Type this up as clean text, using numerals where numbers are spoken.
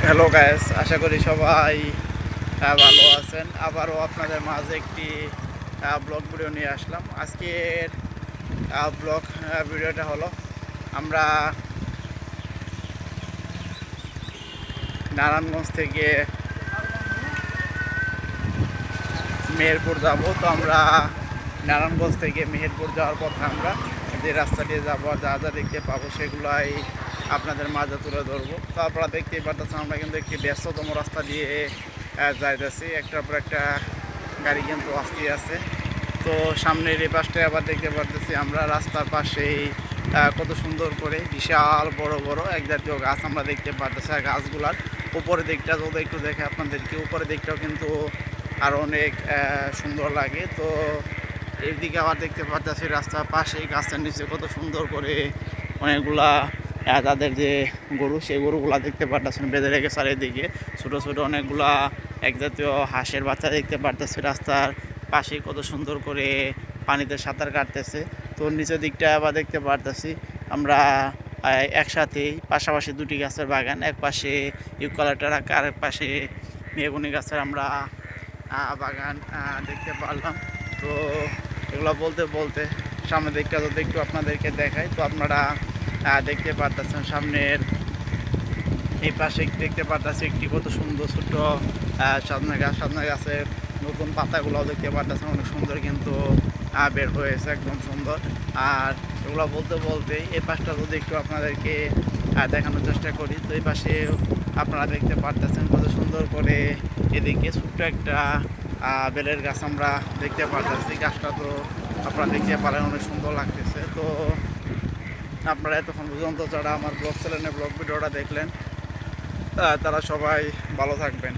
Hello guys, আশা করি সবাই ভালো আছেন। আবারও আপনাদের মাঝে একটি ব্লগ ভিডিও নিয়ে আসলাম। আজকের ব্লগ ভিডিওটা হলো আমরা নারায়ণগঞ্জ থেকে মেহেরপুর যাব। তো আমরা নারায়ণগঞ্জ থেকে মেহেরপুর যাওয়ার পথে আমরা যে রাস্তা দিয়ে যাবো, যা যা দেখতে পাবো সেগুলাই আপনাদের মাঝে তুলে ধরবো। তো আপনারা দেখতেই পারতেছেন আমরা কিন্তু একটি ব্যস্ততম রাস্তা দিয়ে যাইতেছি। একটার পর একটা গাড়ি কিন্তু আসতেই আছে। তো সামনের এই পাশটায় আবার দেখতে পারতেছি আমরা রাস্তার পাশেই কত সুন্দর করে বিশাল বড় বড় এক জাতীয় গাছ আমরা দেখতে পারতেছি। আর গাছগুলার উপরের দিকটা যদি একটু দেখে আপনাদেরকে, উপরের দিকটাও কিন্তু আরও অনেক সুন্দর লাগে। তো এদিকে আবার দেখতে পারতেছি রাস্তার পাশে গাছের নিচে কত সুন্দর করে অনেকগুলা তাদের যে গরু, সেই গরুগুলা দেখতে পারতেছেন বেঁধে রেখেছে। আর এদিকে ছোটো ছোটো অনেকগুলা এক জাতীয় হাঁসের বাচ্চা দেখতে পারতেছি রাস্তার পাশেই কত সুন্দর করে পানিতে সাঁতার কাটতেছে। তো নিচের দিকটা আবার দেখতে পারতেছি আমরা একসাথেই পাশাপাশি দুটি গাছের বাগান, এক পাশে ইউক্যালিপটাস আর এক পাশে মেহগনি গাছের আমরা বাগান দেখতে পারলাম। তো এগুলো বলতে বলতে সামনের দিকটা যদি একটু আপনাদেরকে দেখাই, তো আপনারা দেখতে পারতেছেন সামনের এই পাশে দেখতে পারতেছি একটি কত সুন্দর ছোট্ট সামনে গাছের নতুন পাতাগুলোও দেখতে পারতেছেন, অনেক সুন্দর কিন্তু বের হয়েছে, একদম সুন্দর। আর এগুলো বলতে বলতে এই পাশটা যদি একটু আপনাদেরকে দেখানোর চেষ্টা করি, তো এই পাশে আপনারা দেখতে পারতেছেন কত সুন্দর করে এদিকে ছোট্ট একটা বেলের গাছ আমরা দেখতে পারতেছি। গাছটা তো আপনারা দেখতে পারেন অনেক সুন্দর লাগতেছে। তো আপনারা এতক্ষণ পর্যন্ত যারা আমার ব্লগ চ্যানেলে ব্লগ ভিডিওটা দেখলেন তারা সবাই ভালো থাকবেন।